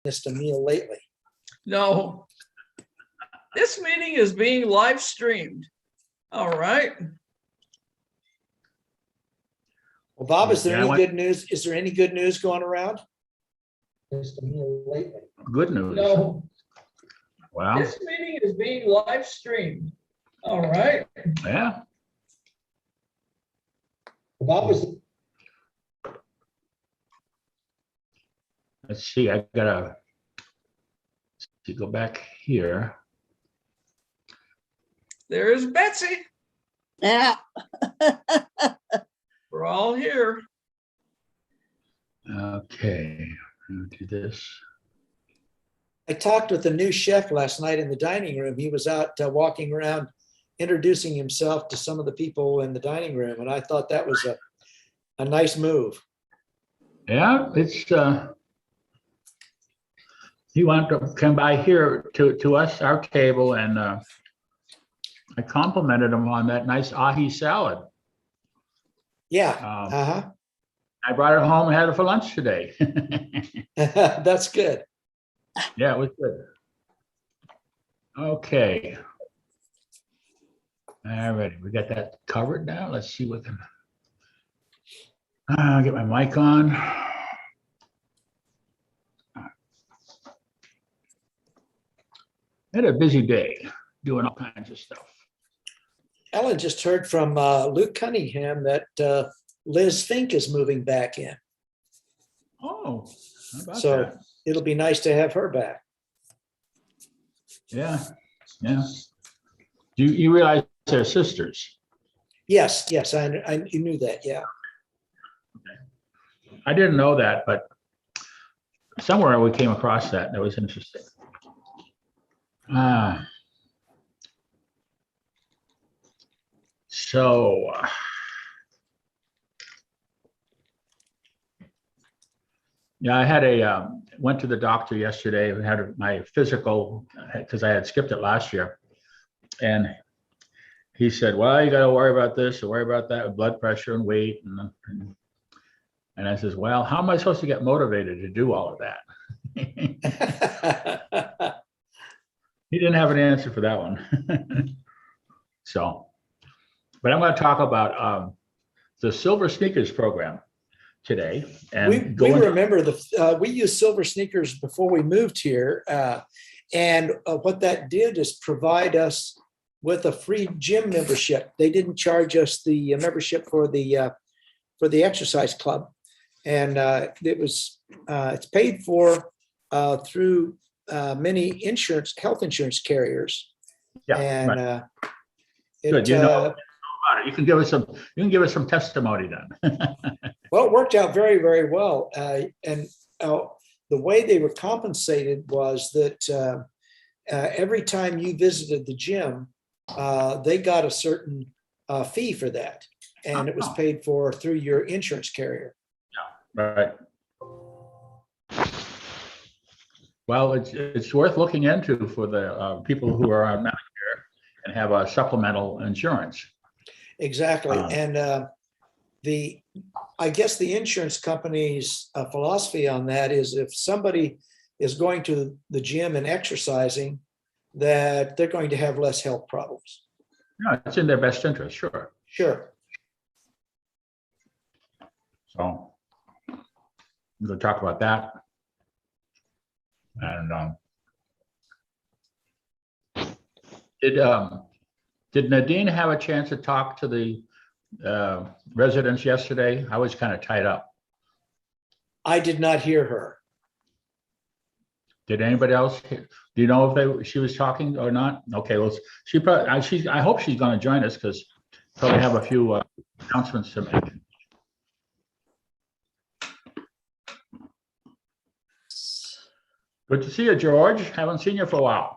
missed a meal lately. No. This meeting is being live streamed. All right. Well, Bob, is there Yeah, any good news? Is there any good news going around? Missed a meal lately. Good news. No. Well, This meeting is being live streamed. All right. yeah. Bob, is Let's see. I gotta go back here. There's Betsy. Yeah. We're all here. Okay. I'll do this. I talked with the new chef last night in the dining room. He was out walking around introducing himself to some of the people in the dining room, and I thought that was a nice move. Yeah, it's he wanted to come by here to us, our table, and I complimented him on that nice ahi salad. Yeah. Um, I brought it home and had it for lunch today. That's good. Yeah, it was good. Okay. All right, we got that covered now. Let's see what can. I'll get my mic on. Had a busy day doing all kinds of stuff. Ellen just heard from Luke Cunningham that Liz Fink is moving back in. Oh, how about So that? it'll be nice to have her back. Yeah, yeah. You realize they're sisters? Yes, I knew that. Yeah. I didn't know that, but somewhere we came across that. That was interesting. So yeah, I had went to the doctor yesterday. I had my physical because I had skipped it last year, and he said, "Well, you got to worry about this or worry about that with blood pressure and weight." And I says, "Well, how am I supposed to get motivated to do all of that?" He didn't have an answer for that one. So, but I'm going to talk about the Silver Sneakers program today. And we remember we used Silver Sneakers before we moved here. And what that did is provide us with a free gym membership. They didn't charge us the membership for the exercise club. And it's paid for through many health insurance carriers. Yeah, and right. Good. You know about it. You can give us some testimony then. well, it worked out very, very well. And the way they were compensated was that every time you visited the gym, they got a certain fee for that. And it was paid for through your insurance carrier. Right. Well, it's worth looking into for the people who are on Medicare and have a supplemental insurance. Exactly. And I guess the insurance company's philosophy on that is if somebody is going to the gym and exercising, that they're going to have less health problems. No, it's in their best interest, sure. Sure. So we'll talk about that. And did Nadine have a chance to talk to the residents yesterday? I was kind of tied up. I did not hear her. Did anybody else? Do you know if she was talking or not? Okay, well, I hope she's going to join us because probably have a few announcements to make. Good to see you, George. Haven't seen you for a while.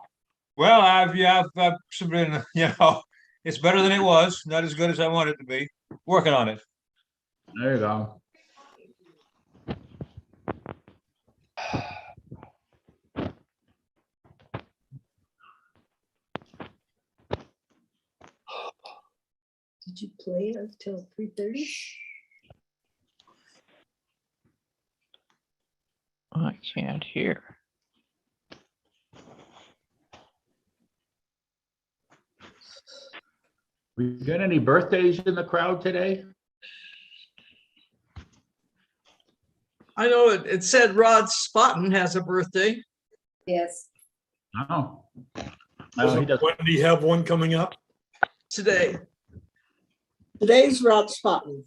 Well, I've been, it's better than it was. Not as good as I want it to be. Working on it. There you go. Did you play until 3:30? I can't hear. We got any birthdays in the crowd today? I know it said Rod Spotton has a birthday Yes. No. No, he Doesn't doesn't. Wendy have one coming up? today. Today's Rod Spotton.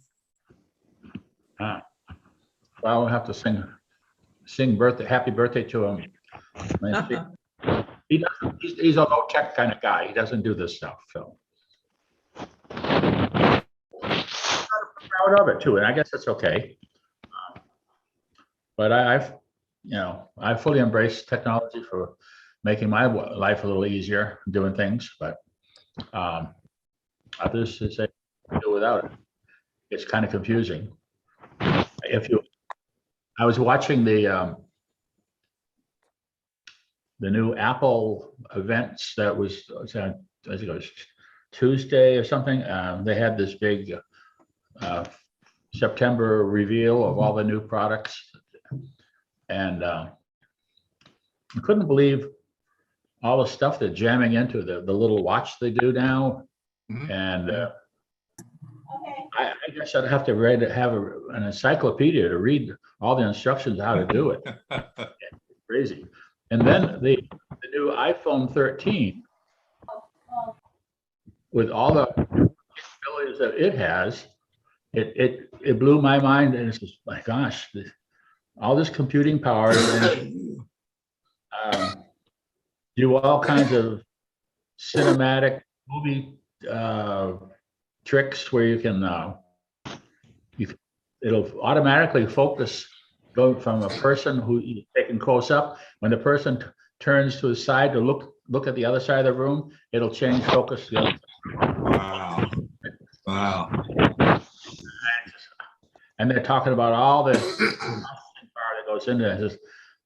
Well, I'll have to sing happy birthday to him. He doesn't, he's a low tech kind of guy. He doesn't do this stuff, so. I'm proud of it too, and I guess that's okay. But I fully embrace technology for making my life a little easier, doing things, but others say do without it. It's kind of confusing. I was watching the new Apple events that was, I think it was Tuesday or something. They had this big September reveal of all the new products. And I couldn't believe all the stuff they're jamming into the little watch they do now. Mhm. And I guess I'd have to have an encyclopedia to read all the instructions how to do it. Crazy. And then the new iPhone 13 with all the capabilities that it has, it blew my mind, and it's just, my gosh, all this computing power and do all kinds of cinematic movie tricks where you can it'll automatically focus, go from a person who you're taking close up. When the person turns to the side to look at the other side of the room, it'll change focus to the other. Wow. Wow. And they're talking about all the power that goes into it. Just,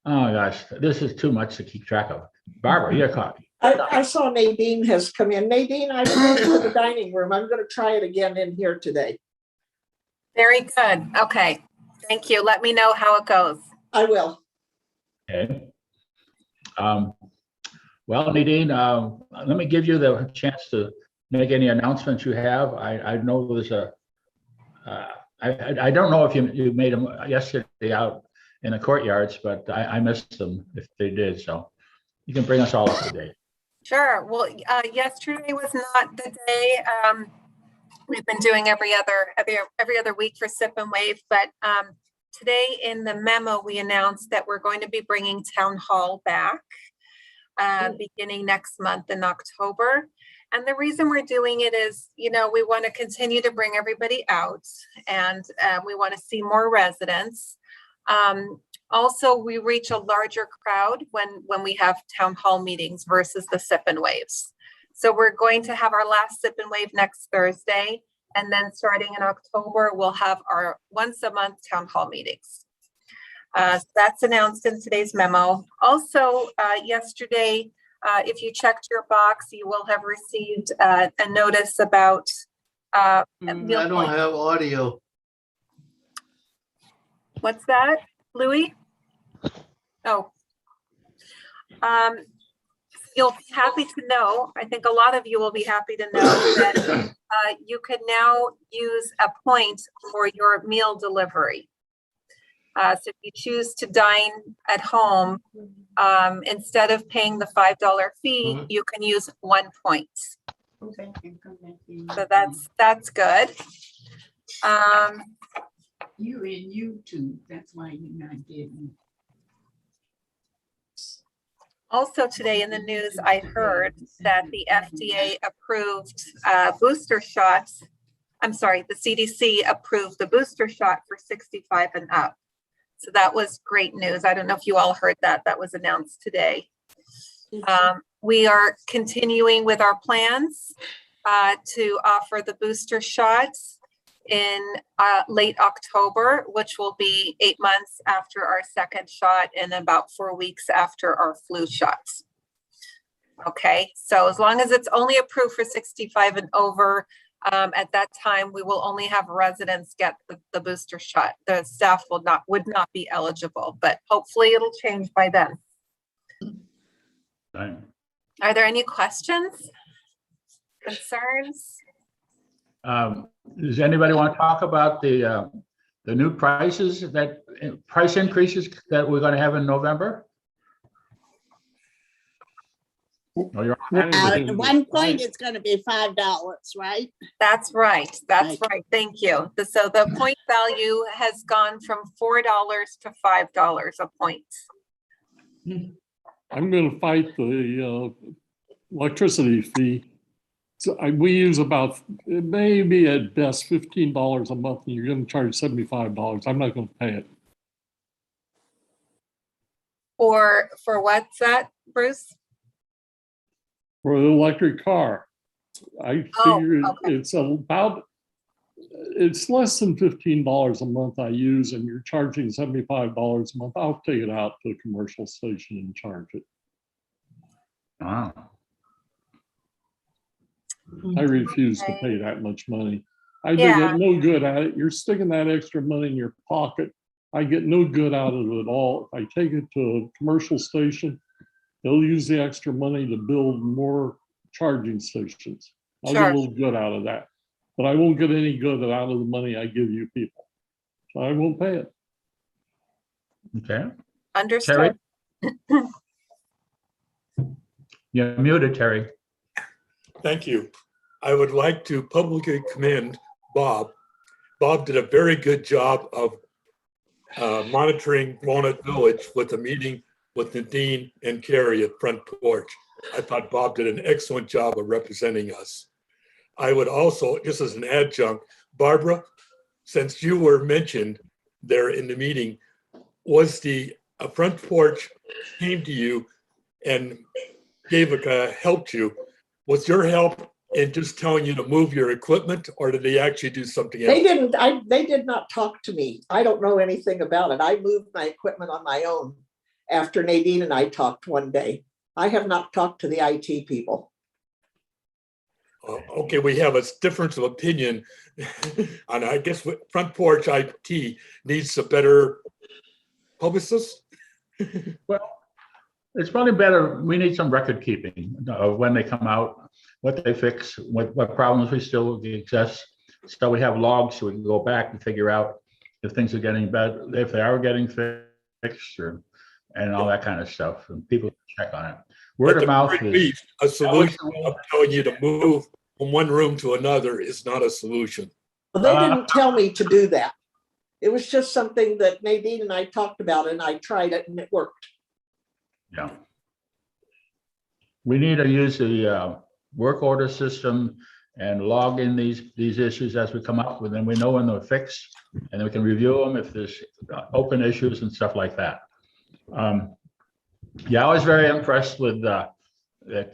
oh my gosh, this is too much to keep track of. Barbara, you're copy. I saw Nadine has come in. Nadine, I went to the dining room. I'm going to try it again in here today. Very good. Okay. Thank you. Let me know how it goes. I will. Okay. Well, Nadine, let me give you the chance to make any announcements you have. I know there's I don't know if you made them yesterday out in the courtyards, but I missed them if they did. So you can bring us all up to date. Sure. Well, yesterday was not the day. We've been doing every other week for Sip and Wave, but today in the memo, we announced that we're going to be bringing Town Hall back beginning next month in October. And the reason we're doing it is, we want to continue to bring everybody out, and we want to see more residents. Also, we reach a larger crowd when we have town hall meetings versus the Sip and Waves. So we're going to have our last Sip and Wave next Thursday. And then starting in October, we'll have our once a month town hall meetings. That's announced in today's memo. Also, yesterday, if you checked your box, you will have received a notice about I don't have audio. What's that, Louis? Oh. You'll be happy to know, I think a lot of you will be happy to know that you can now use a point for your meal delivery. So if you choose to dine at home, instead of paying the $5 fee, you can use 1 point. So that's good. You're in YouTube, that's why you're not getting. Also today in the news, I heard that the FDA approved booster shots. I'm sorry, the CDC approved the booster shot for 65 and up. So that was great news. I don't know if you all heard that. That was announced today. We are continuing with our plans to offer the booster shots in late October, which will be 8 months after our second shot and about 4 weeks after our flu shots. Okay, so as long as it's only approved for 65 and over, at that time, we will only have residents get the booster shot. The staff would not be eligible, but hopefully it'll change by then. Right. Are there any questions, concerns? Does anybody want to talk about the new prices price increases that we're going to have in November? No, you're on. At one point, it's gonna be $5, right? That's right. That's Right. right. Thank you. So the point value has gone from $4 to $5 a point. I'm gonna fight the electricity fee. So we use about, maybe at best $15 a month, and you're gonna charge $75. I'm not gonna pay it. Or for what's that, Bruce? For the electric car. I Oh, figure okay. it's less than $15 a month I use, and you're charging $75 a month. I'll take it out to a commercial station and charge it. Wow. I refuse to pay that much money. I Yeah. get no good at it. You're sticking that extra money in your pocket. I get no good out of it at all. If I take it to a commercial station, they'll use the extra money to build more charging stations. I'll get Sure. a little good out of that, but I won't get any good out of the money I give you people. So I won't pay it. Okay. Understood. You're muted, Terry. Thank you. I would like to publicly commend Bob. Bob did a very good job of monitoring Walnut Village with the meeting with Nadine and Carrie at Front Porch. I thought Bob did an excellent job of representing us. I would also, just as an adjunct, Barbara, since you were mentioned there in the meeting, was the Front Porch came to you and helped you. Was your help in just telling you to move your equipment, or did they actually do something else? They did not talk to me. I don't know anything about it. I moved my equipment on my own after Nadine and I talked one day. I have not talked to the IT people. Okay, we have a difference of opinion. And I guess Front Porch IT needs a better publicist. Well, it's probably better. We need some record keeping of when they come out, what they fix, what problems we still exist. So we have logs so we can go back and figure out if things are getting better, if they are getting fixed, and all that kind of stuff. And people check on it. Word of mouth is a solution. Of telling you to move from one room to another is not a solution. Well, they didn't tell me to do that. It was just something that Nadine and I talked about, and I tried it and it worked. Yeah. We need to use the work order system and log in these issues as we come up with them. We know when they're fixed, and then we can review them if there's open issues and stuff like that. Yeah, I was very impressed with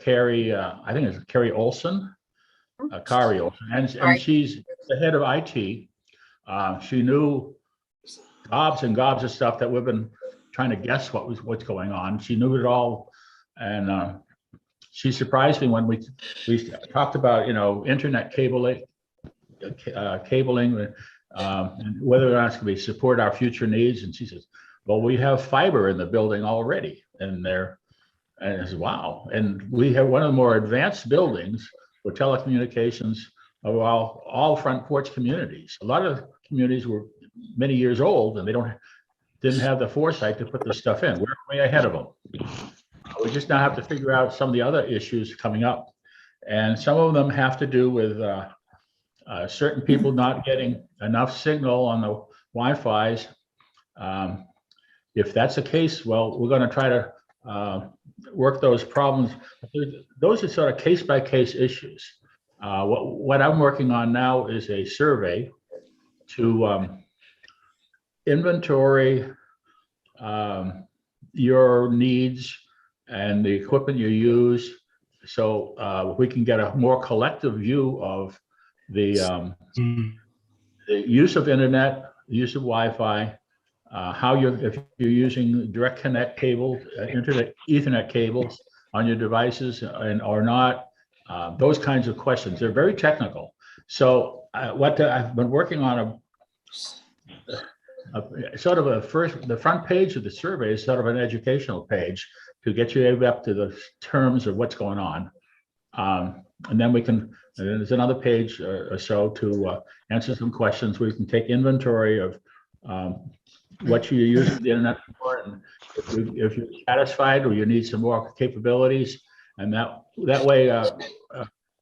Carrie, I think it's Carrie Olson, Kari Olson, and she's the head of IT. She knew gobs and gobs of stuff that we've been trying to guess what's going on. She knew it all, and she surprised me when we talked about internet cabling, and whether or not it's going to support our future needs. And she says, "Well, we have fiber in the building already," and I said, "Wow!" And we have one of the more advanced buildings for telecommunications of all Front Porch communities. A lot of communities were many years old, and they didn't have the foresight to put this stuff in. We're way ahead of them. We just now have to figure out some of the other issues coming up. And some of them have to do with certain people not getting enough signal on the Wi-Fi's. If that's the case, well, we're going to try to work those problems. Those are sort of case-by-case issues. What I'm working on now is a survey to inventory your needs and the equipment you use, so we can get a more collective view of the use of internet, the use of Wi-Fi, if you're using direct connect cables, internet Ethernet cables on your devices or not, those kinds of questions. They're very technical. So I've been working on the front page of the survey is sort of an educational page to get you up to the terms of what's going on. And then and there's another page or so to answer some questions. We can take inventory of what you use the internet for, and if you're satisfied or you need some more capabilities, and that way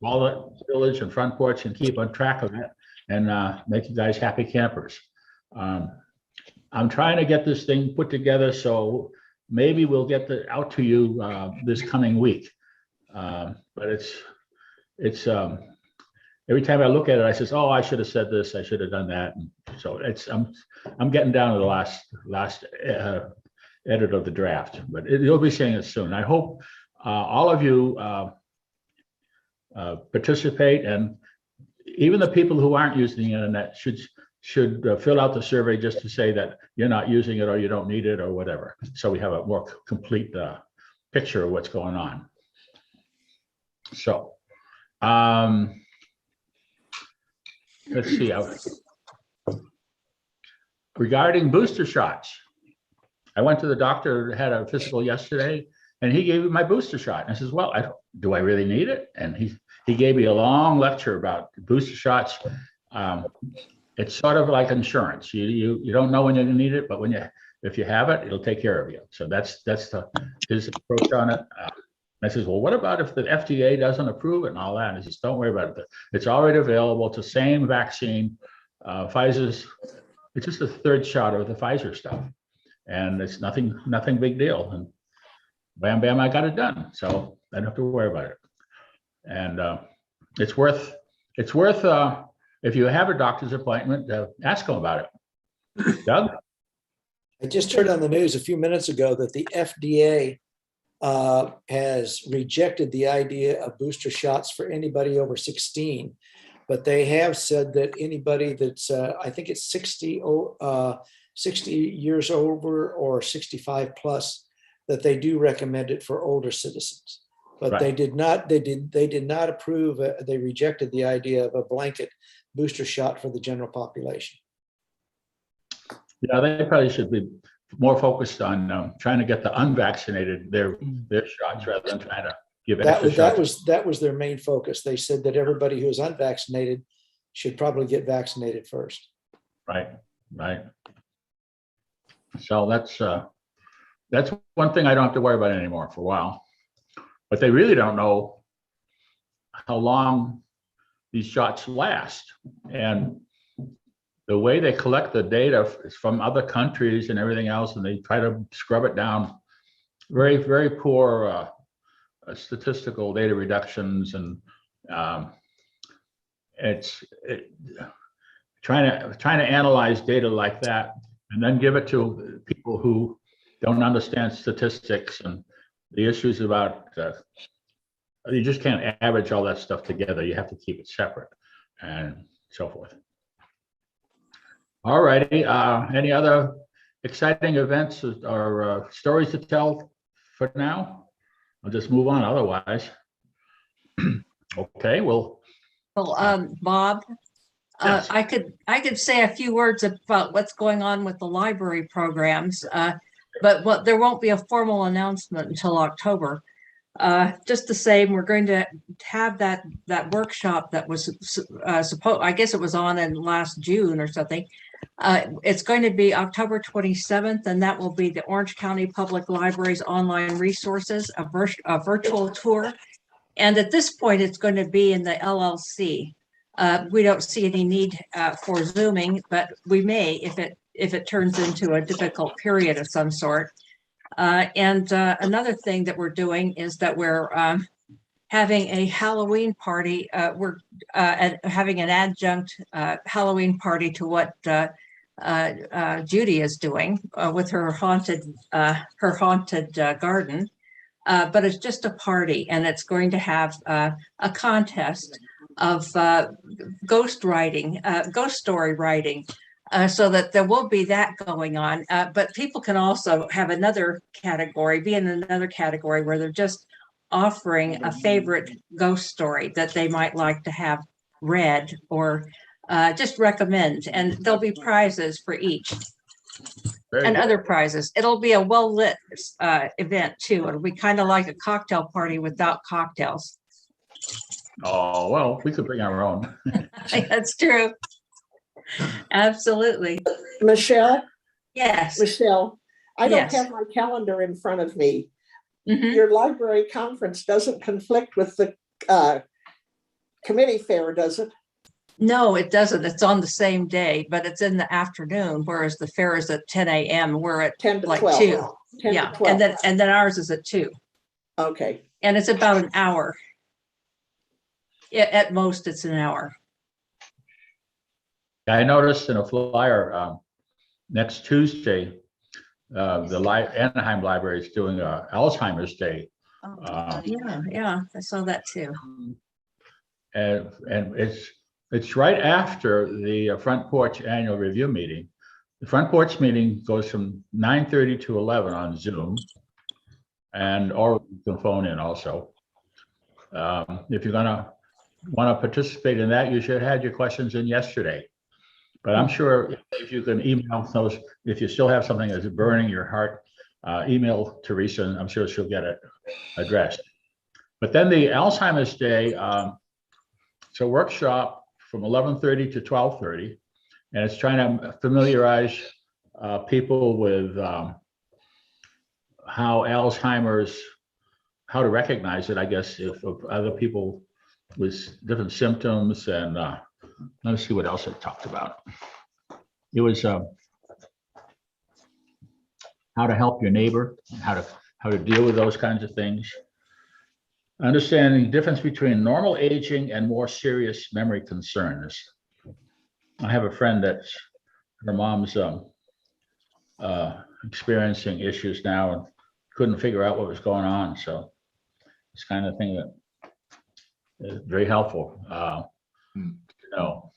Walnut Village and Front Porch can keep on track of it and make you guys happy campers. I'm trying to get this thing put together, so maybe we'll get out to you this coming week. But it's every time I look at it, I says, "Oh, I should have said this. I should have done that." And so I'm getting down to the last edit of the draft, but you'll be seeing it soon. I hope all of you participate, and even the people who aren't using the internet should fill out the survey just to say that you're not using it or you don't need it or whatever. So we have a more complete picture of what's going on. So let's see. Regarding booster shots, I went to the doctor, had a physical yesterday, and he gave me my booster shot. And I says, well, do I really need it? And he gave me a long lecture about booster shots. It's sort of like insurance. You don't know when you're gonna need it, but if you have it, it'll take care of you. So that's his approach on it. I says, well, what about if the FDA doesn't approve it and all that? And he says, don't worry about it. It's already available. It's the same vaccine. Pfizer's, it's just the third shot of the Pfizer stuff. And it's nothing big deal. And bam, bam, I got it done. So I don't have to worry about it. And it's worth, if you have a doctor's appointment, ask them about it. Doug? I just heard on the news a few minutes ago that the FDA has rejected the idea of booster shots for anybody over 16, but they have said that anybody that's, I think it's 60 years over or 65 plus, that they do recommend it for older citizens. But Right. they did not approve, they rejected the idea of a blanket booster shot for the general population. Yeah, they probably should be more focused on trying to get the unvaccinated their shots rather than trying to give extra shots. That was their main focus. They said that everybody who is unvaccinated should probably get vaccinated first. Right. So that's one thing I don't have to worry about anymore for a while. But they really don't know how long these shots last. And the way they collect the data is from other countries and everything else, and they try to scrub it down. Very, very poor statistical data reductions, and trying to analyze data like that and then give it to people who don't understand statistics and the issues about you just can't average all that stuff together. You have to keep it separate and so forth. All righty. Any other exciting events or stories to tell for now? I'll just move on otherwise. Okay, well. Well, Bob, Yes. I could say a few words about what's going on with the library programs, but there won't be a formal announcement until October. Just the same, we're going to have that workshop that was supposed, I guess it was on in last June or something. It's going to be October 27th, and that will be the Orange County Public Library's online resources, a virtual tour. And at this point, it's going to be in the LLC. We don't see any need for Zooming, but we may if it turns into a difficult period of some sort. And another thing that we're doing is that we're having a Halloween party. We're having an adjunct Halloween party to what Judy is doing with her haunted garden. But it's just a party, and it's going to have a contest of ghost story writing. So that there will be that going on, but people can also have another category, be in another category where they're just offering a favorite ghost story that they might like to have read or just recommend, and there'll be prizes for each. Very And good. other prizes. It'll be a well-lit event too. It'll be kind of like a cocktail party without cocktails. Oh, well, we could bring our own. That's true. Absolutely. Michelle, Yes. I don't Yes. have my calendar in front of me. Mhm. Your library conference doesn't conflict with the committee fair, does it? No, it doesn't. It's on the same day, but it's in the afternoon, whereas the fair is at 10 a.m. We're at 10 to like 12. 2. 10 to Yeah, 12. and then ours is at 2, Okay. and it's about an hour. At most, it's an hour. I noticed in a flyer, next Tuesday, the Anaheim Library is doing a Alzheimer's Day. Yeah, I saw that too. And it's right after the Front Porch Annual Review meeting. The Front Porch meeting goes from 9:30 to 11 on Zoom. Or you can phone in also. If you're gonna want to participate in that, you should have had your questions in yesterday. But I'm sure if you can email those, if you still have something that's burning your heart, email Teresa, and I'm sure she'll get it addressed. But then the Alzheimer's Day, it's a workshop from 11:30 to 12:30, and it's trying to familiarize people with how Alzheimer's, how to recognize it, I guess, if of other people with different symptoms. And let me see what else it talked about. It was how to help your neighbor, how to deal with those kinds of things. Understanding the difference between normal aging and more serious memory concerns. I have a friend that's, her mom's experiencing issues now and couldn't figure out what was going on. So it's kind of thing that is very helpful to know.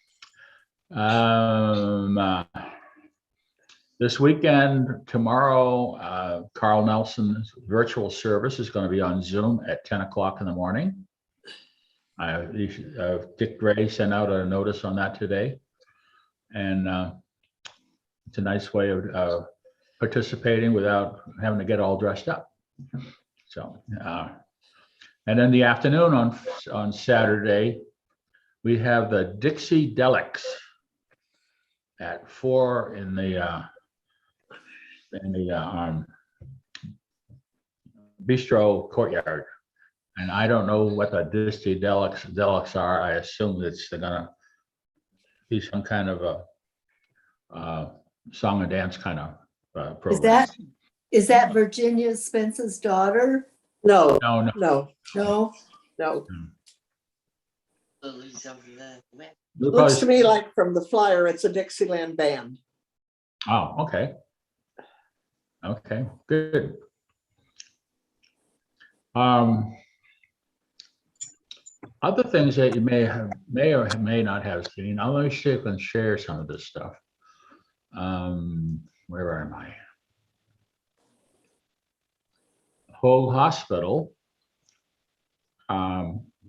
This weekend, tomorrow, Carl Nelson's virtual service is going to be on Zoom at 10 o'clock in the morning. Dick Gray sent out a notice on that today. And it's a nice way of participating without having to get all dressed up. So, and then the afternoon on Saturday, we have the Dixie Delics at 4 in the bistro courtyard. And I don't know what the Dixie Delics are. I assume they're gonna be some kind of a song and dance kind of program. Is that Virginia Spence's daughter? No, No. no. Because- Looks to me like from the flyer, it's a Dixieland band. Oh, okay. Okay, good. Other things that you may or may not have seen. I'll let me see if I can share some of this stuff. Where am I? Hoag Hospital.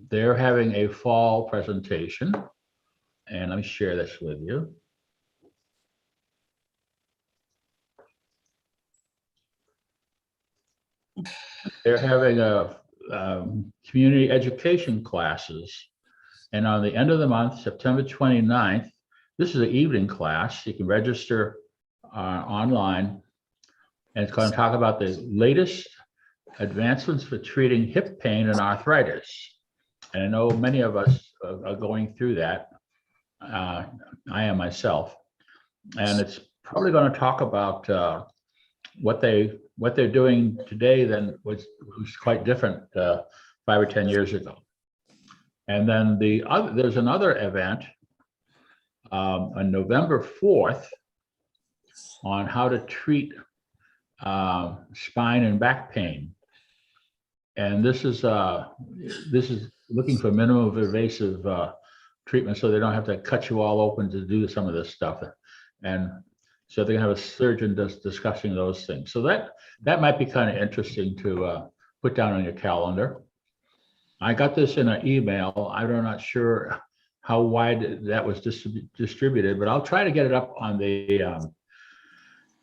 They're having a fall presentation. And let me share this with you. They're having a community education classes. And on the end of the month, September 29th, this is an evening class. You can register online. And it's going to talk about the latest advancements for treating hip pain and arthritis. And I know many of us are going through that. I am myself. And it's probably going to talk about what they're doing today than was quite different 5 or 10 years ago. And then there's another event on November 4th on how to treat spine and back pain. And this is looking for minimum invasive treatment, so they don't have to cut you all open to do some of this stuff. And so they're gonna have a surgeon discussing those things. So that might be kind of interesting to put down on your calendar. I got this in an email. I'm not sure how wide that was distributed, but I'll try to get it up on the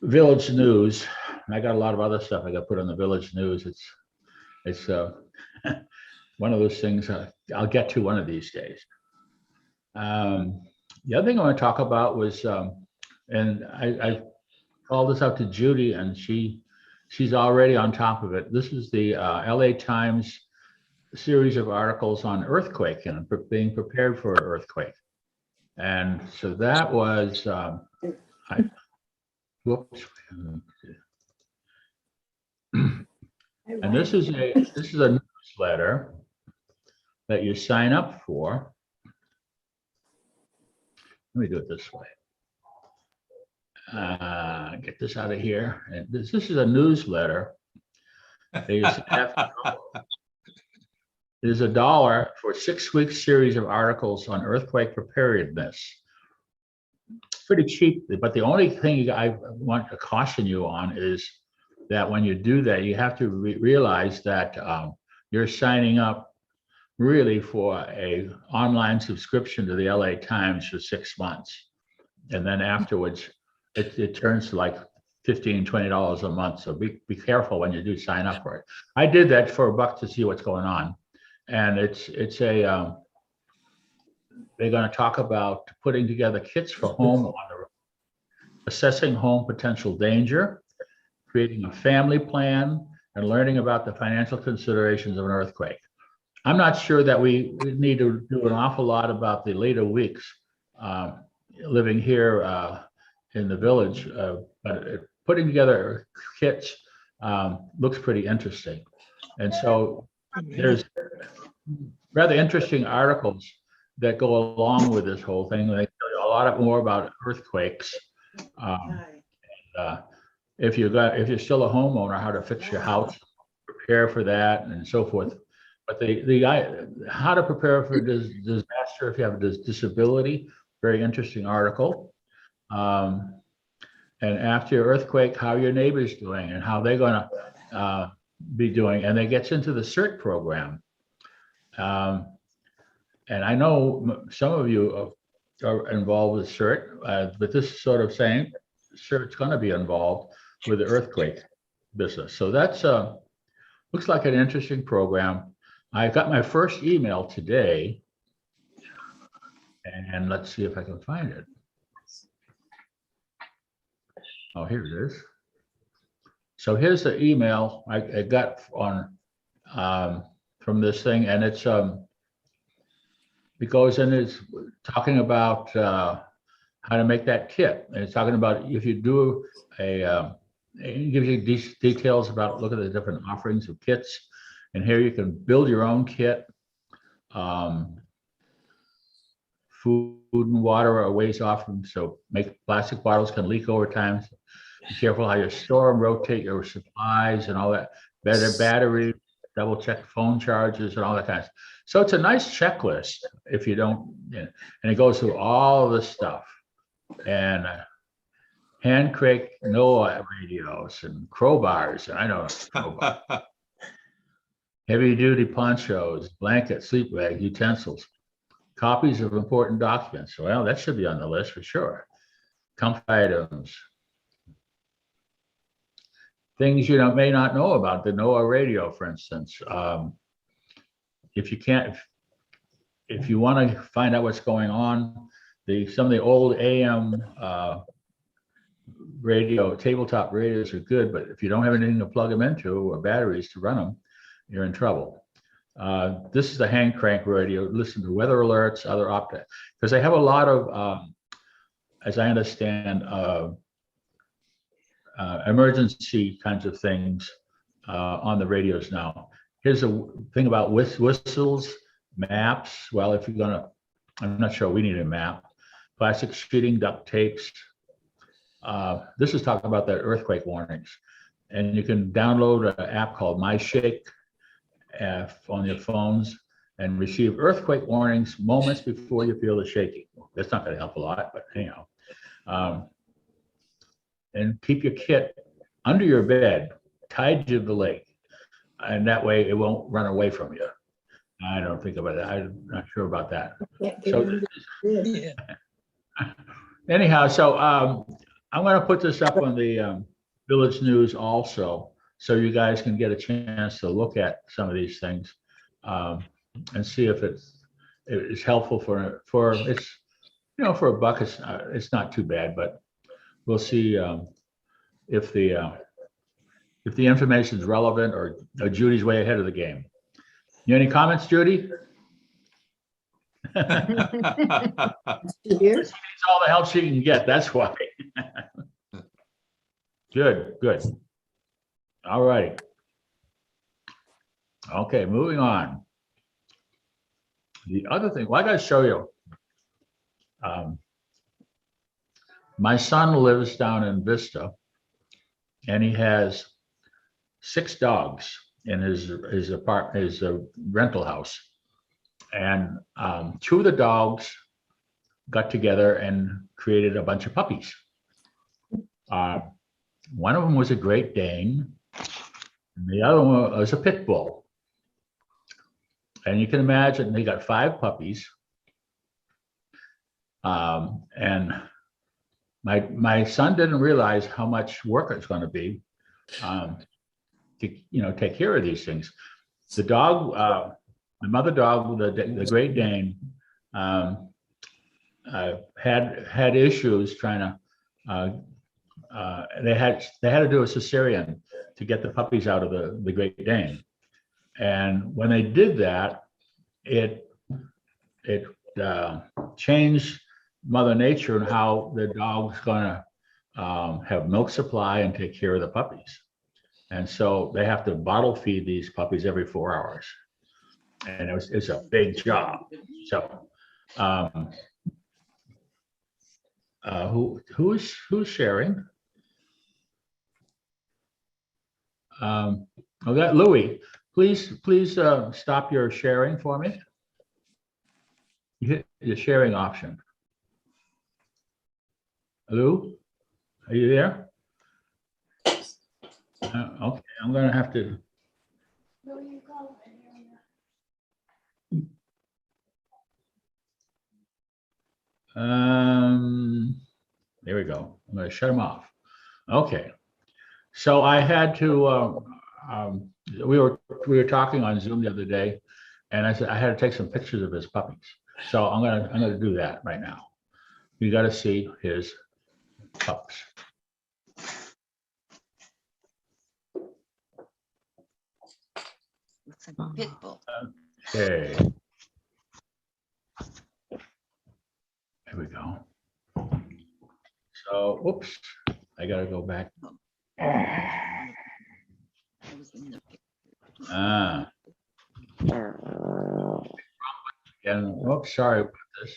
Village News. I got a lot of other stuff I got put on the Village News. It's one of those things I'll get to one of these days. The other thing I want to talk about was, and I called this out to Judy, and she's already on top of it. This is the LA Times series of articles on earthquake and being prepared for an earthquake. And so that was, whoops. And this is a newsletter that you sign up for. Let me do it this way. Get this out of here. And this is a newsletter. There's $1 for a 6-week series of articles on earthquake preparedness. Pretty cheap, but the only thing I want to caution you on is that when you do that, you have to realize that you're signing up really for a online subscription to the LA Times for 6 months. And then afterwards, it turns to like $15, $20 a month. So be careful when you do sign up for it. I did that for $1 to see what's going on. And they're going to talk about putting together kits for homeowner, assessing home potential danger, creating a family plan, and learning about the financial considerations of an earthquake. I'm not sure that we need to do an awful lot about the later weeks living here in the village, but putting together kits looks pretty interesting. And so there's rather interesting articles that go along with this whole thing. They tell you a lot more about earthquakes. If you're still a homeowner, how to fix your house, prepare for that, and so forth. But how to prepare for disaster if you have a disability, very interesting article. And after your earthquake, how your neighbors doing and how they're going to be doing. And it gets into the CERT program. And I know some of you are involved with CERT, but this is sort of saying CERT's going to be involved with the earthquake business. So that's looks like an interesting program. I got my first email today, and let's see if I can find it. Oh, here it is. So here's the email I got on from this thing, and it goes in, it's talking about how to make that kit. And it's talking about if you do it gives you details about, look at the different offerings of kits. And here you can build your own kit. Food and water are ways off them, so plastic bottles can leak over time. Be careful how you store and rotate your supplies and all that. Better battery, double check phone chargers and all that kind of stuff. So it's a nice checklist if you don't, and it goes through all this stuff. And hand crank NOAA radios and crowbars, and I know crowbar. Heavy duty ponchos, blankets, sleep bags, utensils, copies of important documents. Well, that should be on the list for sure. Comfort items. Things you may not know about, the NOAA radio, for instance. If you want to find out what's going on, some of the old AM radio, tabletop radios are good, but if you don't have anything to plug them into or batteries to run them, you're in trouble. This is the hand crank radio. Listen to weather alerts, other because they have a lot of, as I understand, emergency kinds of things on the radios now. Here's a thing about whistles, maps. Well, if you're gonna, I'm not sure we need a map. Plastic sheeting, duct tapes. This is talking about the earthquake warnings. And you can download an app called MyShake on your phones and receive earthquake warnings moments before you feel the shaking. That's not gonna help a lot, but anyhow. And keep your kit under your bed, tied to the leg. And that way it won't run away from you. I don't think about it. I'm not sure about that. So, anyhow, so I'm going to put this up on the Village News also, so you guys can get a chance to look at some of these things. and see if it's helpful for it's, for a buck, it's not too bad, but we'll see if the information is relevant or Judy's way ahead of the game. Any comments, Judy? She needs all the help she can get, that's why. Good. All right. Okay, moving on. The other thing, well, I gotta show you. My son lives down in Vista, and he has 6 dogs in his rental house. And 2 of the dogs got together and created a bunch of puppies. One of them was a Great Dane, and the other one was a pit bull. And you can imagine they got 5 puppies. And my son didn't realize how much work it's going to be to take care of these things. The dog, the mother dog, the Great Dane, had issues trying to. They had to do a cesarean to get the puppies out of the Great Dane, and when they did that, it changed Mother Nature and how the dog's going to have milk supply and take care of the puppies, and so they have to bottle feed these puppies every 4 hours, and it's a big job. So, who's sharing? That Louis, please stop your sharing for me. You hit the sharing option. Lou, are you there? Okay, I'm gonna have to. There we go. I'm gonna shut him off. Okay. So I had to, we were talking on Zoom the other day, and I said I had to take some pictures of his puppies. So I'm gonna do that right now. You got to see his pups. Pit bull. Okay. There we go. So, oops, I gotta go back. And oops, sorry about this.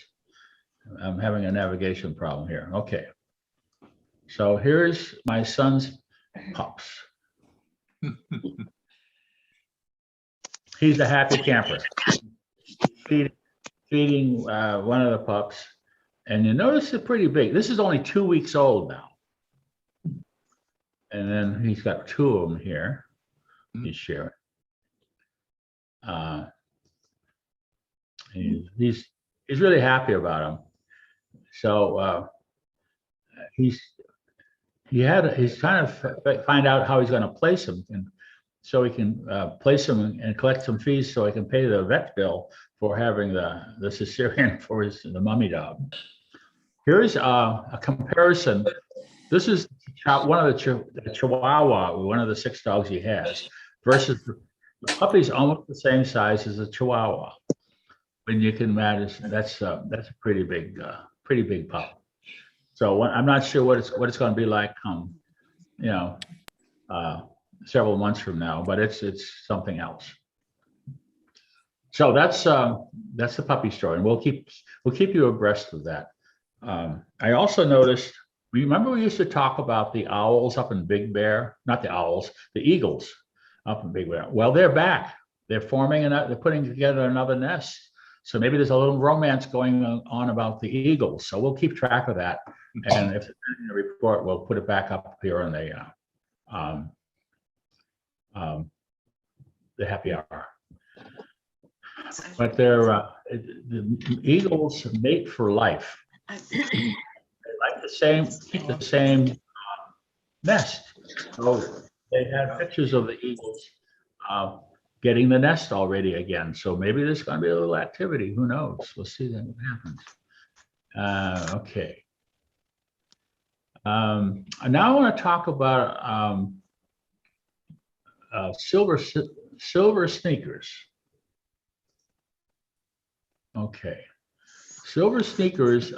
I'm having a navigation problem here. Okay. So here's my son's pups. He's a happy camper. Feeding one of the pups. And you notice it's pretty big. This is only 2 weeks old now. And then he's got 2 of them here. He's sharing. He's really happy about them. So he's trying to find out how he's going to place them, and so he can place them and collect some fees so he can pay the vet bill for having the cesarean for the mummy dog. Here's a comparison. This is one of the Chihuahua, one of the 6 dogs he has, versus the puppy's almost the same size as a Chihuahua. And you can imagine that's a pretty big pup. So I'm not sure what it's going to be like several months from now, but it's something else. So that's the puppy story, and we'll keep you abreast of that. I also noticed, remember we used to talk about the owls up in Big Bear, not the owls, the eagles up in Big Bear. Well, they're back. They're they're putting together another nest. So maybe there's a little romance going on about the eagles. So we'll keep track of that. And if there's anything to report, we'll put it back up here on the happy hour. But the eagles mate for life. They like keep the same nest. So they had pictures of the eagles getting the nest all ready again. So maybe there's going to be a little activity. Who knows? We'll see then what happens. Okay. Now I want to talk about silver sneakers. Okay. Silver Sneakers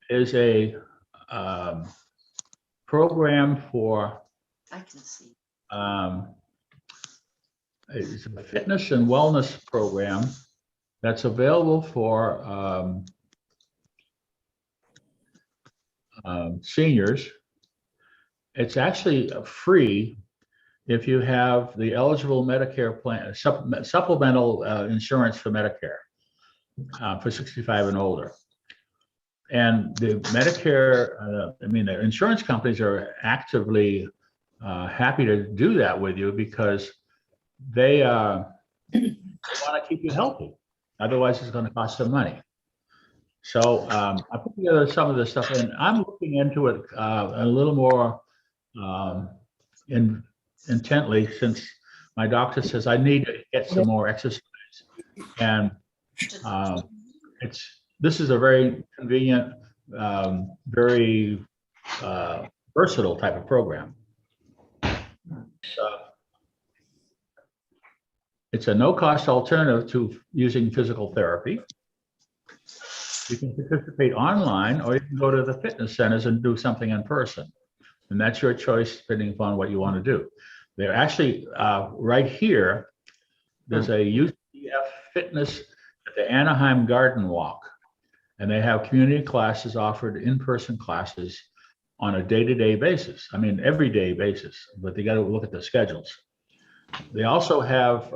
is a program for it's a fitness and wellness program that's available for seniors. It's actually free if you have the eligible Medicare plan, supplemental insurance for Medicare for 65 and older. And the Medicare, the insurance companies are actively happy to do that with you because they want to keep you healthy. Otherwise, it's going to cost them money. So I put together some of this stuff, and I'm looking into it a little more intently since my doctor says I need to get some more exercise. And this is a very convenient, very versatile type of program. It's a no-cost alternative to using physical therapy. You can participate online, or you can go to the fitness centers and do something in person. And that's your choice, depending upon what you want to do. They're actually right here. There's a UCF Fitness at the Anaheim Garden Walk. And they have community classes offered, in-person classes on a day-to-day basis. I mean, everyday basis, but they got to look at the schedules. They also have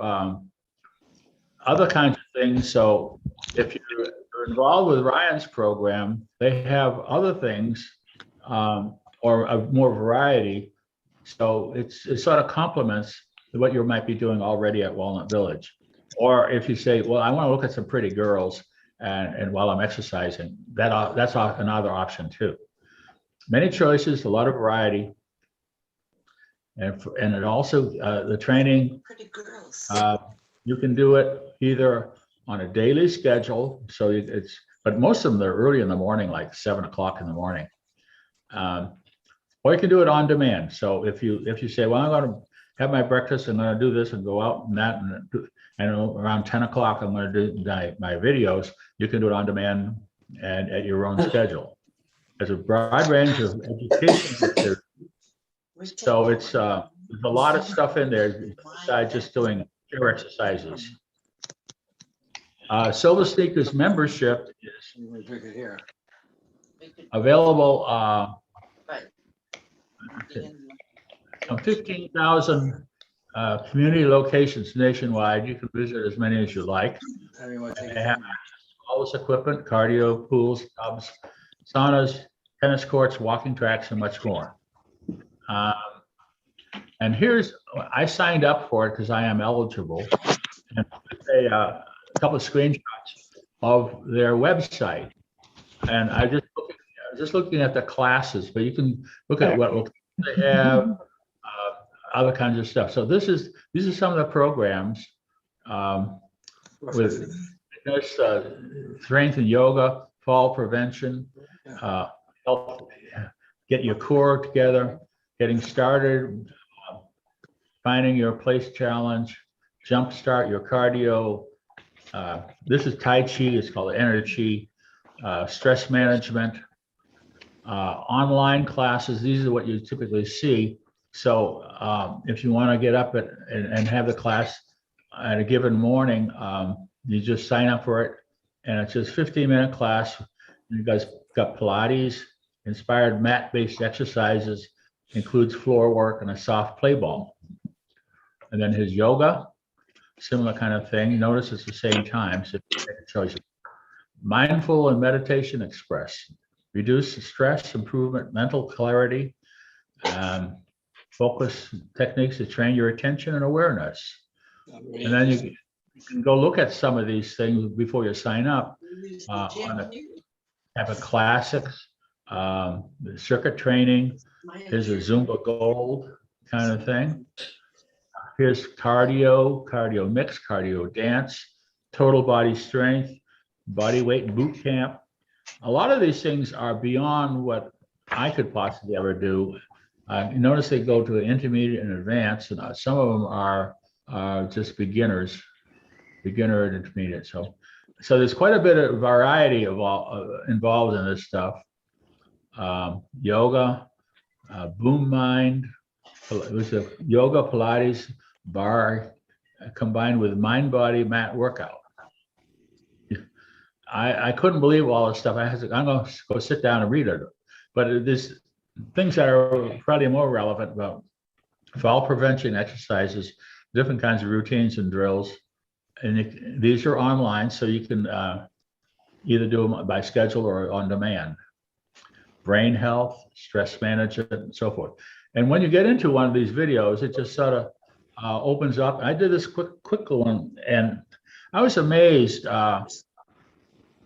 other kinds of things. So if you're involved with Ryan's program, they have other things or a more variety. So it sort of complements what you might be doing already at Walnut Village. Or if you say, well, I want to look at some pretty girls and while I'm exercising, that's another option too. Many choices, a lot of variety. And it also, the training, you can do it either on a daily schedule. So but most of them are early in the morning, like 7 o'clock in the morning. Or you can do it on demand. So if you say, well, I'm going to have my breakfast, I'm going to do this and go out and that, and around 10 o'clock, I'm going to do my videos, you can do it on demand and at your own schedule. There's a broad range of education. So it's there's a lot of stuff in there besides just doing pure exercises. Silver Sneakers membership is available on 15,000 community locations nationwide. You can visit as many as you like. They have all this equipment, cardio, pools, tubs, saunas, tennis courts, walking tracks, and much more. And I signed up for it because I am eligible. And a couple of screenshots of their website. And I just looking at the classes, but you can look at what they have, other kinds of stuff. So these are some of the programs with fitness, strength and yoga, fall prevention, help get your core together, getting started, finding your place challenge, jumpstart your cardio. This is Tai Chi, it's called Energy, stress management, online classes. These are what you typically see. So if you want to get up and have the class at a given morning, you just sign up for it. And it's just 15-minute class. You guys got Pilates, inspired mat-based exercises, includes floor work and a soft play ball. And then his yoga, similar kind of thing. Notice it's the same time, so you make a choice. Mindful and meditation express, reduce stress, improvement, mental clarity, focus techniques to train your attention and awareness. And then you can go look at some of these things before you sign up. Have a classics, the circuit training. There's a Zumba Gold kind of thing. Here's cardio mix, cardio dance, total body strength, body weight boot camp. A lot of these things are beyond what I could possibly ever do. Notice they go to intermediate and advanced, and some of them are just beginner and intermediate. So there's quite a bit of variety of all involved in this stuff. Yoga, Boom Mind. It was a yoga, Pilates, bar combined with mind body mat workout. I couldn't believe all this stuff. I'm going to go sit down and read it. But there's things that are probably more relevant about fall prevention exercises, different kinds of routines and drills. And these are online, so you can either do them by schedule or on demand. Brain health, stress management, and so forth. And when you get into one of these videos, it just sort of opens up. I did this quick one, and I was amazed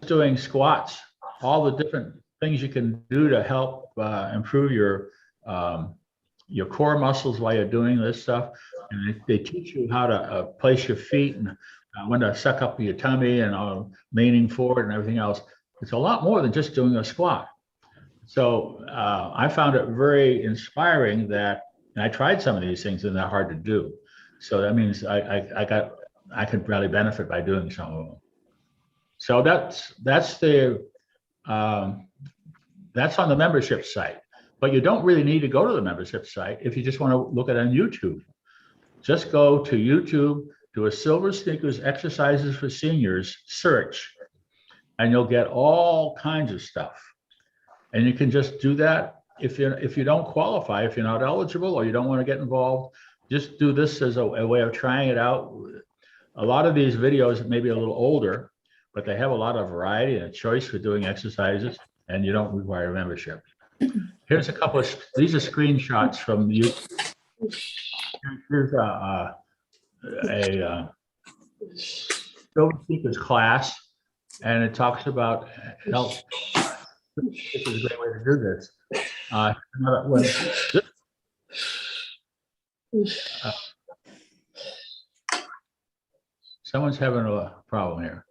doing squats, all the different things you can do to help improve your core muscles while you're doing this stuff. And they teach you how to place your feet and when to suck up your tummy and leaning forward and everything else. It's a lot more than just doing a squat. So I found it very inspiring that, and I tried some of these things and they're hard to do. So that means I could probably benefit by doing some of them. So that's on the membership site, but you don't really need to go to the membership site if you just want to look at it on YouTube. Just go to YouTube, do a Silver Sneakers Exercises for Seniors search, and you'll get all kinds of stuff. And you can just do that if you don't qualify, if you're not eligible or you don't want to get involved, just do this as a way of trying it out. A lot of these videos may be a little older, but they have a lot of variety and a choice for doing exercises, and you don't require a membership. Here's a couple of, these are screenshots from you. Here's a Silver Sneakers class, and it talks about health. This is a great way to do this. Someone's having a problem here.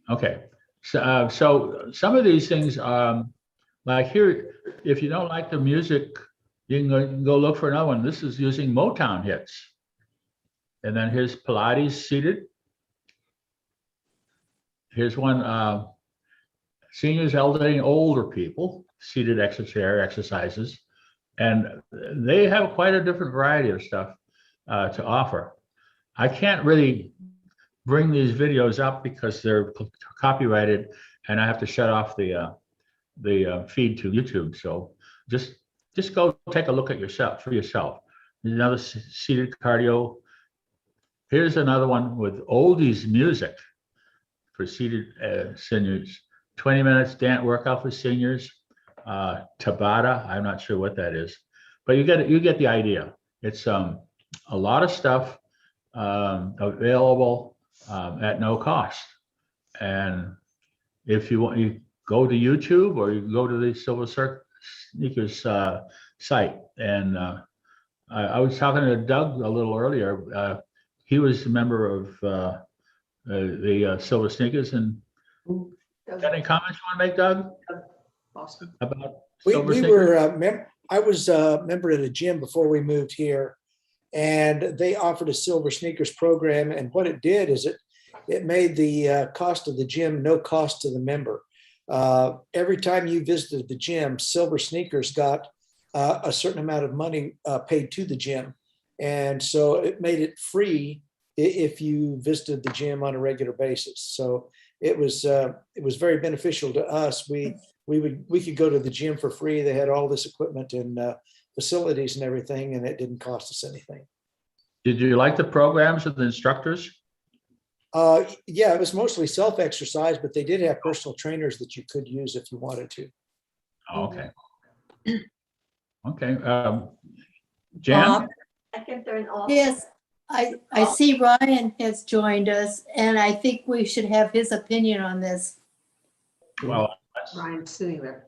Okay, so some of these things, like here, if you don't like the music, you can go look for another one. This is using Motown hits. And then here's Pilates seated. Here's one, seniors, elderly, and older people, seated exercises. And they have quite a different variety of stuff to offer. I can't really bring these videos up because they're copyrighted and I have to shut off the feed to YouTube. So just go take a look at for yourself. There's another seated cardio. Here's another one with oldies music for seated seniors. 20 minutes dance workout for seniors. Tabata, I'm not sure what that is, but you get the idea. It's a lot of stuff available at no cost. And if you want, you go to YouTube or you can go to the Silver Sneakers site. And I was talking to Doug a little earlier. He was a member of the Silver Sneakers. And got any comments you want to make, Doug? Awesome. About We Sneakers? were, I was a member at a gym before we moved here, and they offered a Silver Sneakers program. And what it did is it made the cost of the gym no cost to the member. Every time you visited the gym, Silver Sneakers got a certain amount of money paid to the gym. And so it made it free if you visited the gym on a regular basis. So it was very beneficial to us. We could go to the gym for free. They had all this equipment and facilities and everything, and it didn't cost us anything. Did you like the programs of the instructors? Yeah, it was mostly self-exercise, but they did have personal trainers that you could use if you wanted to. Oh, okay. Okay. Jan? Yes, I see Ryan has joined us, and I think we should have his opinion on this. Well, Ryan's sitting there.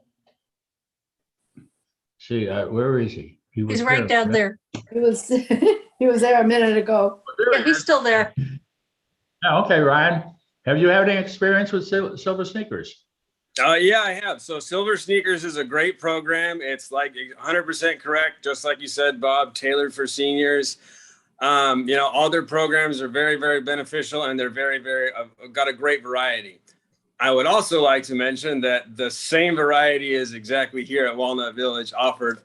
see, where is he? He was He's right here. down there. It was, He was there a minute ago. Yeah, he's still there. Yeah, okay, Ryan, have you had any experience with Silver Sneakers? Yeah, I have. So Silver Sneakers is a great program. It's like 100% correct, just like you said, Bob, tailored for seniors. All their programs are very, very beneficial, and they're very, very got a great variety. I would also like to mention that the same variety is exactly here at Walnut Village offered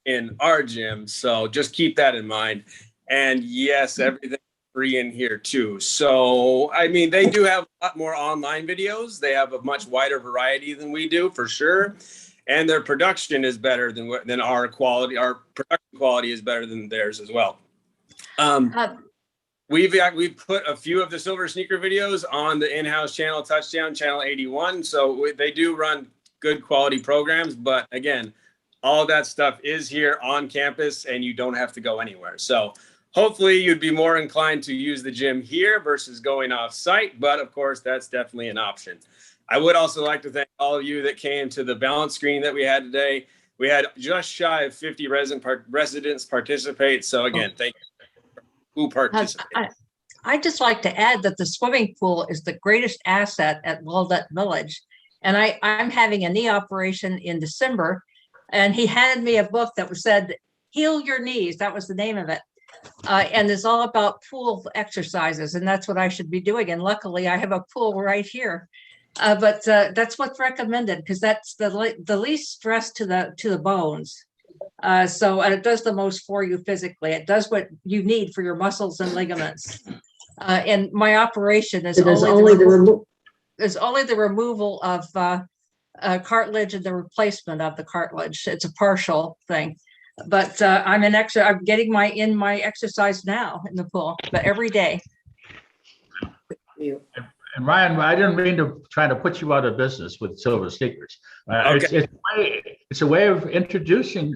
in our gym. So just keep that in mind. And yes, everything free in here too. So, I mean, they do have a lot more online videos. They have a much wider variety than we do, for sure. And their production is better than our quality. Our production quality is better than theirs as well. We've put a few of the Silver Sneaker videos on the in-house channel, Touchdown, channel 81. So they do run good quality programs. But again, all that stuff is here on campus, and you don't have to go anywhere. So hopefully you'd be more inclined to use the gym here versus going off site. But of course, that's definitely an option. I would also like to thank all of you that came to the balance screening that we had today. We had just shy of 50 residents participate. So again, thank you who participated. I'd just like to add that the swimming pool is the greatest asset at Walnut Village. And I'm having a knee operation in December, and he handed me a book that said, Heal Your Knees. That was the name of it. And it's all about pool exercises, and that's what I should be doing. And luckily I have a pool right here. But that's what's recommended, because that's the least stress to the bones. So and it does the most for you physically. It does what you need for your muscles and ligaments. And my operation is only the removal of cartilage and the replacement of the cartilage. It's a partial thing. But I'm getting my exercise now in the pool, but every day. And Ryan, I didn't mean to try to put you out of business with Silver Sneakers. Okay. It's a way of introducing,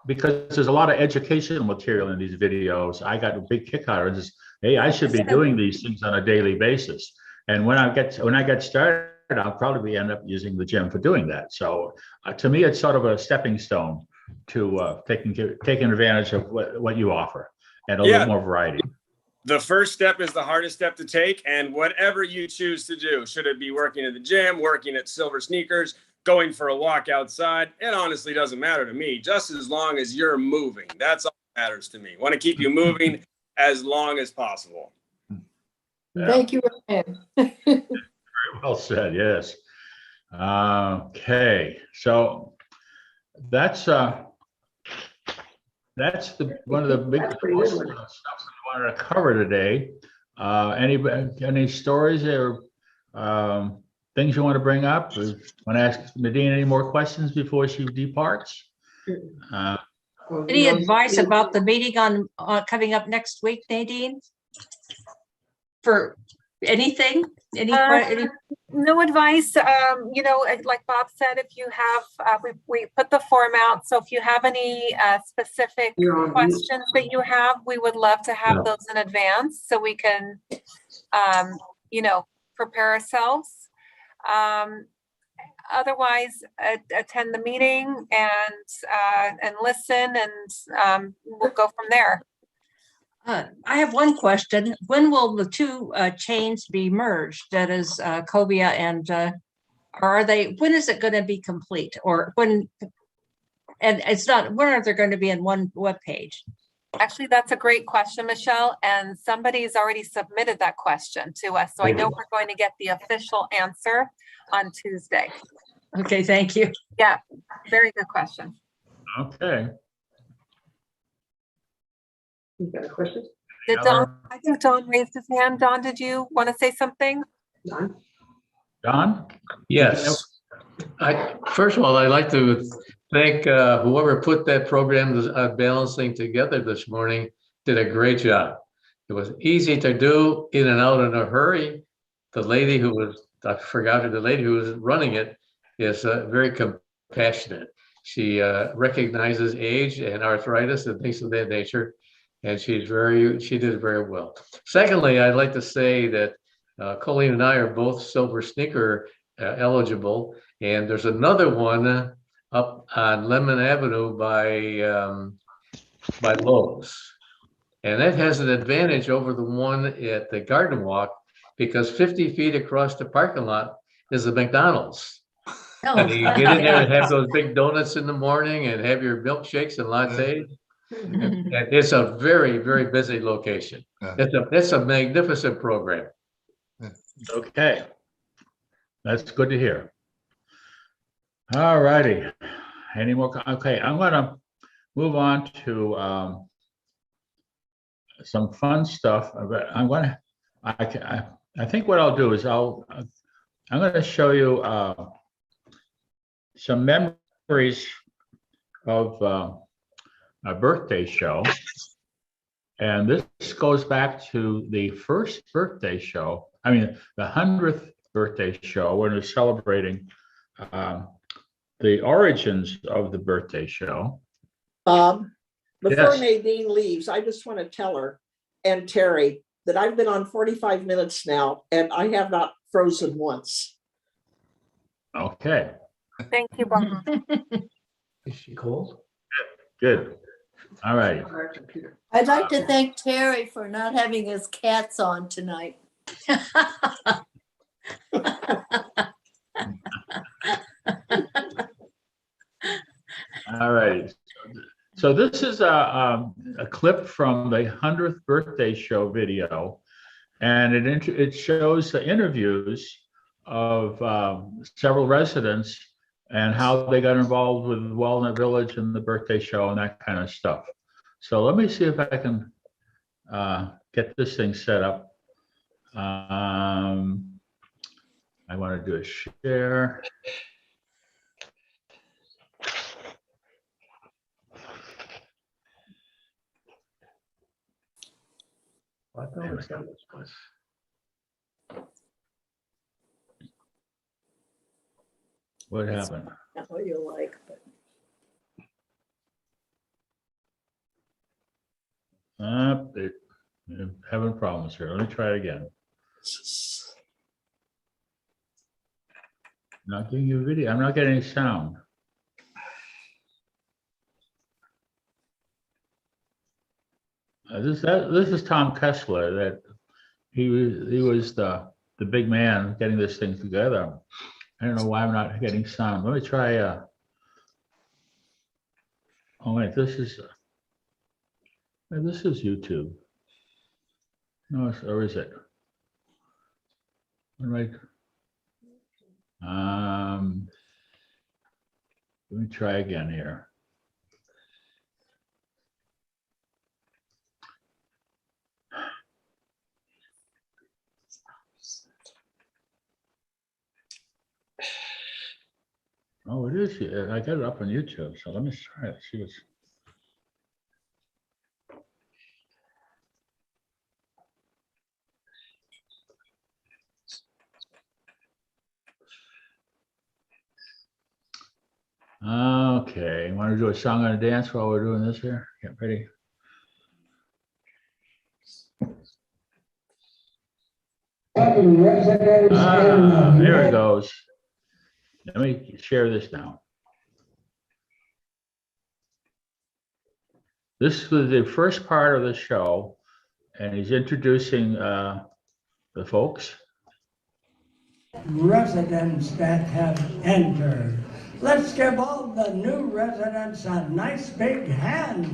because there's a lot of educational material in these videos. I got a big kick out of it. Hey, I should be doing these things on a daily basis. And when I get started, I'll probably end up using the gym for doing that. So to me, it's sort of a stepping stone to taking advantage of what you offer and a little more variety. The first step is the hardest step to take, and whatever you choose to do, should it be working at the gym, working at Silver Sneakers, going for a walk outside, it honestly doesn't matter to me, just as long as you're moving. That's all that matters to me. Want to keep you moving as long as possible. Yeah. Thank you, Ryan. Very well said, yes. Okay, so that's one of the big stuff that we wanted to cover today. Any stories or things you want to bring up? Want to ask Nadine any more questions before she departs? Any advice about the meeting on coming up next week, Nadine? For anything? Any No advice. Like Bob said, if you have, we put the form out. So if you have any specific questions that you have, we would love to have those in advance so we can, prepare ourselves. Otherwise, attend the meeting and listen, and we'll go from there. I have one question. When will the two chains be merged? That is Cobia and when is it going to be complete? Or when, and it's not, when are they going to be in one web page? Actually, that's a great question, Michelle. And somebody's already submitted that question to us. So I know we're going to get the official answer on Tuesday. Okay, thank you. Yeah, very good question. Okay. You got a question? Did Don, I think Don raised his hand. Don, did you want to say something? Don? Yes. First of all, I'd like to thank whoever put that program balancing together this morning. Did a great job. It was easy to do, in and out in a hurry. The lady who was, I forgot her, the lady who was running it is very compassionate. She recognizes age and arthritis and things of that nature. And she did very well. Secondly, I'd like to say that Colleen and I are both Silver Sneaker eligible. And there's another one up on Lemon Avenue by by Lowe's. And that has an advantage over the one at the Garden Walk because 50 feet across the parking lot is the McDonald's. And you get in there and have those big donuts in the morning and have your milkshakes and lattes. And it's a very, very busy location. It's a magnificent program. Okay. That's good to hear. All righty. Any more? Okay, I'm gonna move on to some fun stuff. But I think what I'll do is I'm gonna show you some memories of a birthday show. And this goes back to the first birthday show. I mean, the 100th birthday show when we're celebrating the origins of the birthday show. Before Yes. Nadine leaves, I just want to tell her and Terry that I've been on 45 minutes now and I have not frozen once. Okay, Thank you, Bob. Is she cold? good. All right. I'd like to thank Terry for not having his cats on tonight. All right. So this is a clip from the 100th birthday show video, and it shows the interviews of several residents and how they got involved with Walnut Village and the birthday show and that kind of stuff. So let me see if I can get this thing set up. I want to do a share. I thought it was. What happened? Not what you like, but. They're having problems here. Let me try it again. Not giving you video. I'm not getting any sound. This is Tom Kessler. That he was the big man getting this thing together. I don't know why I'm not getting sound. Let me try. Oh wait, this is YouTube. No, or is it? All right. Let me try again here. Oh, it is. I got it up on YouTube, so let me try it. See what's. Okay, want to do a song and a dance while we're doing this here? Get ready. There it goes. Let me share this now. This was the first part of the show, and he's introducing the folks. Residents that have entered. Let's give all the new residents a nice big hand.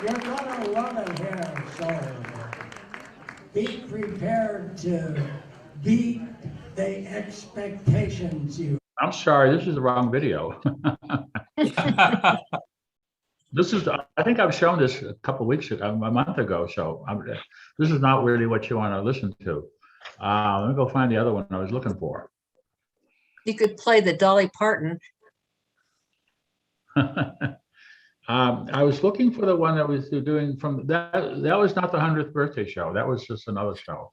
You're gonna love it here, so be prepared to beat the expectations you. I'm sorry, this is the wrong video. This is, I think I've shown this a couple of weeks ago, a month ago, so this is not really what you want to listen to. Let me go find the other one I was looking for. You could play the Dolly Parton. I was looking for the one that was doing from that. That was not the 100th birthday show. That was just another show.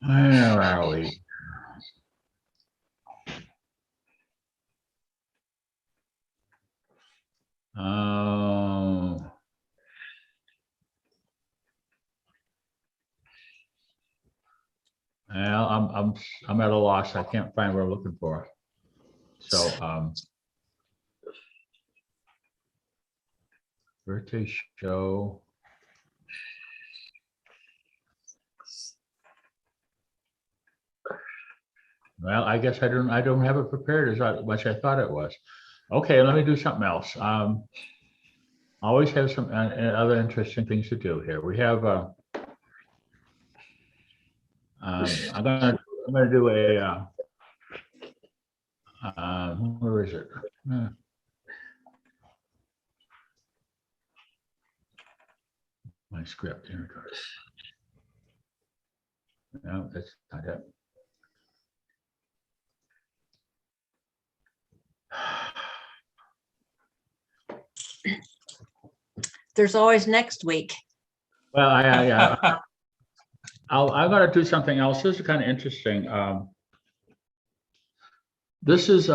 Where are we? Oh. Well, I'm at a loss. I can't find what I'm looking for. So, birthday show. Well, I guess I don't have it prepared as much as I thought it was. Okay, let me do something else. Always have some other interesting things to do here. We have, I'm gonna do a, where is it? My script, here it goes. No, that's not it. There's always next week. Well, I'm gonna do something else. This is kind of interesting. This is